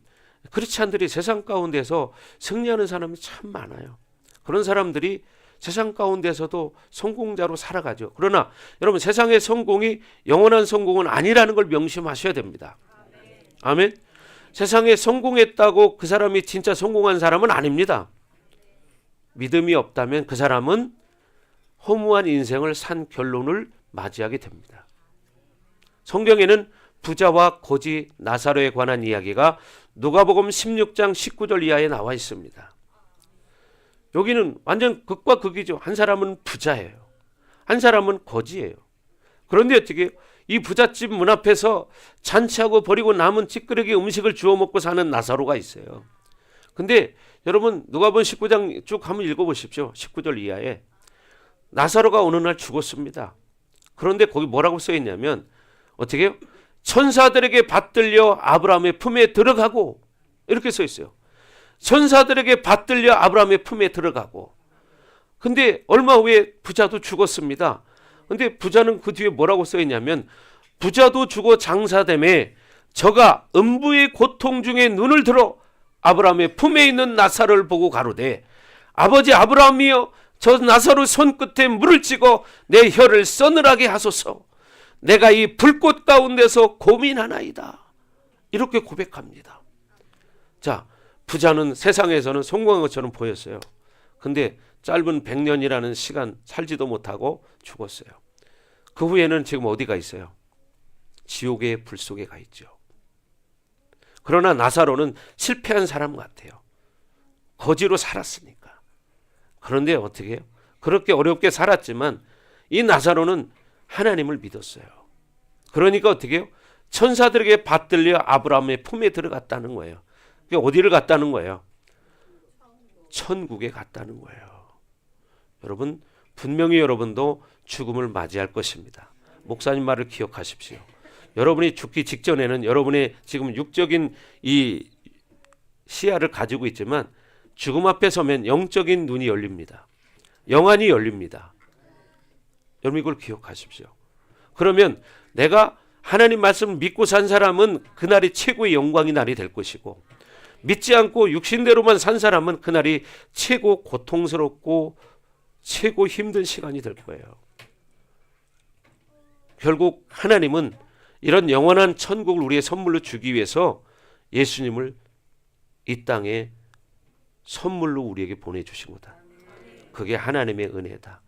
크리스찬들이 세상 가운데서 승리하는 사람이 참 많아요. 그런 사람들이 세상 가운데서도 성공자로 살아가죠. 그러나 여러분 세상의 성공이 영원한 성공은 아니라는 걸 명심하셔야 됩니다. 아멘. 세상에 성공했다고 그 사람이 진짜 성공한 사람은 아닙니다. 믿음이 없다면 그 사람은 허무한 인생을 산 결론을 맞이하게 됩니다. 성경에는 부자와 거지 나사로에 관한 이야기가 누가복음 16장 19절 이하에 나와 있습니다. 여기는 완전 극과 극이죠. 한 사람은 부자예요. 한 사람은 거지예요. 그런데 어떻게 이 부잣집 문 앞에서 잔치하고 버리고 남은 찌끄레기 음식을 주워 먹고 사는 나사로가 있어요. 근데 여러분 누가복음 19장 쭉 한번 읽어보십시오. 19절 이하에 나사로가 어느 날 죽었습니다. 그런데 거기 뭐라고 써 있냐면 어떻게 해요? 천사들에게 받들려 아브라함의 품에 들어가고 이렇게 써 있어요. 천사들에게 받들려 아브라함의 품에 들어가고. 근데 얼마 후에 부자도 죽었습니다. 근데 부자는 그 뒤에 뭐라고 써 있냐면 부자도 죽어 장사됨에 저가 음부의 고통 중에 눈을 들어 아브라함의 품에 있는 나사로를 보고 가로되 아버지 아브라함이여 저 나사로 손끝에 물을 찍어 내 혀를 서늘하게 하소서. 내가 이 불꽃 가운데서 고민하나이다. 이렇게 고백합니다. 자, 부자는 세상에서는 성공한 것처럼 보였어요. 근데 짧은 100년이라는 시간 살지도 못하고 죽었어요. 그 후에는 지금 어디가 있어요? 지옥의 불 속에 가 있죠. 그러나 나사로는 실패한 사람 같아요. 거지로 살았으니까. 그런데 어떻게 해요? 그렇게 어렵게 살았지만 이 나사로는 하나님을 믿었어요. 그러니까 어떻게 해요? 천사들에게 받들려 아브라함의 품에 들어갔다는 거예요. 어디를 갔다는 거예요? 천국에 갔다는 거예요. 여러분 분명히 여러분도 죽음을 맞이할 것입니다. 목사님 말을 기억하십시오. 여러분이 죽기 직전에는 여러분의 지금 육적인 이 시야를 가지고 있지만 죽음 앞에 서면 영적인 눈이 열립니다. 영안이 열립니다. 여러분 이걸 기억하십시오. 그러면 내가 하나님 말씀을 믿고 산 사람은 그날이 최고의 영광의 날이 될 것이고 믿지 않고 육신대로만 산 사람은 그날이 최고 고통스럽고 최고 힘든 시간이 될 거예요. 결국 하나님은 이런 영원한 천국을 우리의 선물로 주기 위해서 예수님을 이 땅에 선물로 우리에게 보내주신 거다. 그게 하나님의 은혜다.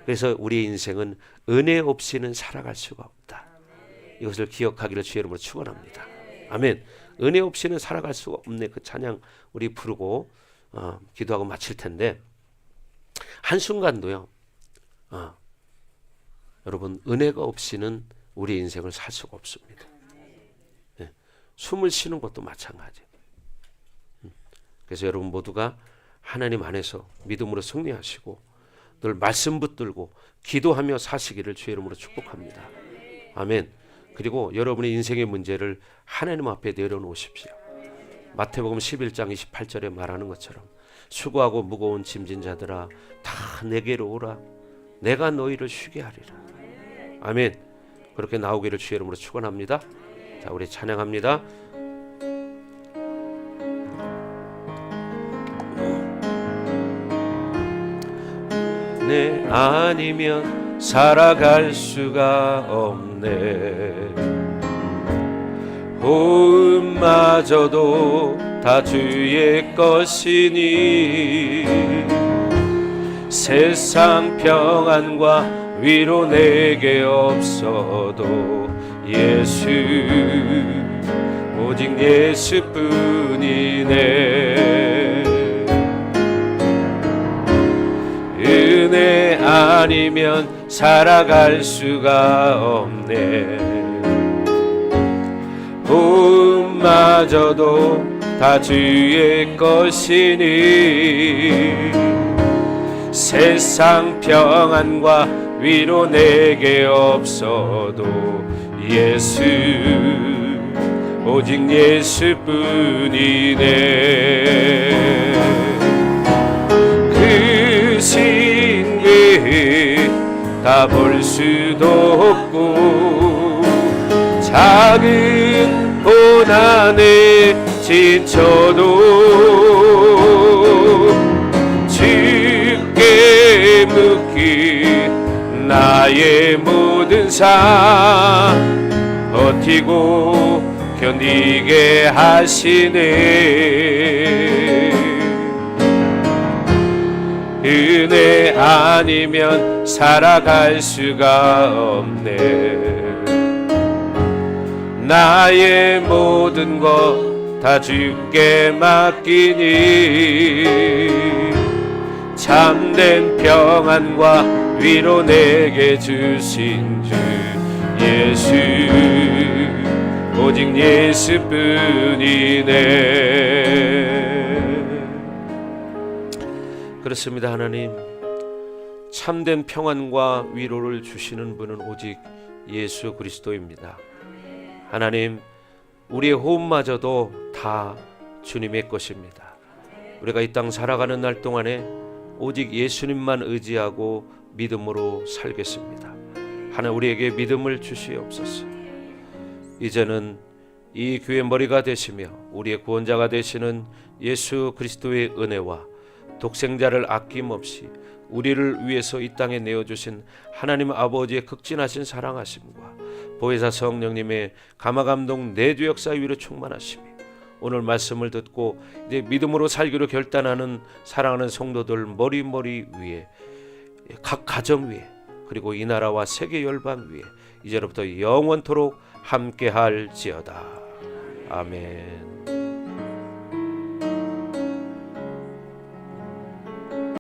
그래서 우리의 인생은 은혜 없이는 살아갈 수가 없다. 이것을 기억하기를 주의 이름으로 축원합니다. 아멘. 은혜 없이는 살아갈 수가 없네. 그 찬양 우리 부르고 기도하고 마칠 텐데 한순간도요. 여러분 은혜가 없이는 우리 인생을 살 수가 없습니다. 네. 숨을 쉬는 것도 마찬가지예요. 그래서 여러분 모두가 하나님 안에서 믿음으로 승리하시고 늘 말씀 붙들고 기도하며 사시기를 주의 이름으로 축복합니다. 아멘. 그리고 여러분의 인생의 문제를 하나님 앞에 내려놓으십시오. 마태복음 11장 28절에 말하는 것처럼 수고하고 무거운 짐진 자들아 다 내게로 오라. 내가 너희를 쉬게 하리라. 아멘. 그렇게 나오기를 주의 이름으로 축원합니다. 자, 우리 찬양합니다. 내 아니면 살아갈 수가 없네. 호흡마저도 다 주의 것이니 세상 평안과 위로 내게 없어도 예수 오직 예수뿐이네. 은혜 아니면 살아갈 수가 없네. 호흡마저도 다 주의 것이니 세상 평안과 위로 내게 없어도 예수 오직 예수뿐이네. 그 신비 다 볼 수도 없고 작은 고난에 지쳐도 주께 묻기 나의 모든 삶 버티고 견디게 하시네. 은혜 아니면 살아갈 수가 없네. 나의 모든 것 다 주께 맡기니 참된 평안과 위로 내게 주신 주 예수 오직 예수뿐이네. 그렇습니다. 하나님, 참된 평안과 위로를 주시는 분은 오직 예수 그리스도입니다. 하나님, 우리의 호흡마저도 다 주님의 것입니다. 우리가 이 땅 살아가는 날 동안에 오직 예수님만 의지하고 믿음으로 살겠습니다. 하나님, 우리에게 믿음을 주시옵소서. 이제는 이 교회 머리가 되시며 우리의 구원자가 되시는 예수 그리스도의 은혜와 독생자를 아낌없이 우리를 위해서 이 땅에 내어주신 하나님 아버지의 극진하신 사랑하심과 보혜사 성령님의 감화감동 내주 역사 위로 충만하시며 오늘 말씀을 듣고 이제 믿음으로 살기로 결단하는 사랑하는 성도들 머리 위에, 각 가정 위에, 그리고 이 나라와 세계 열방 위에 이제로부터 영원토록 함께할지어다. 아멘.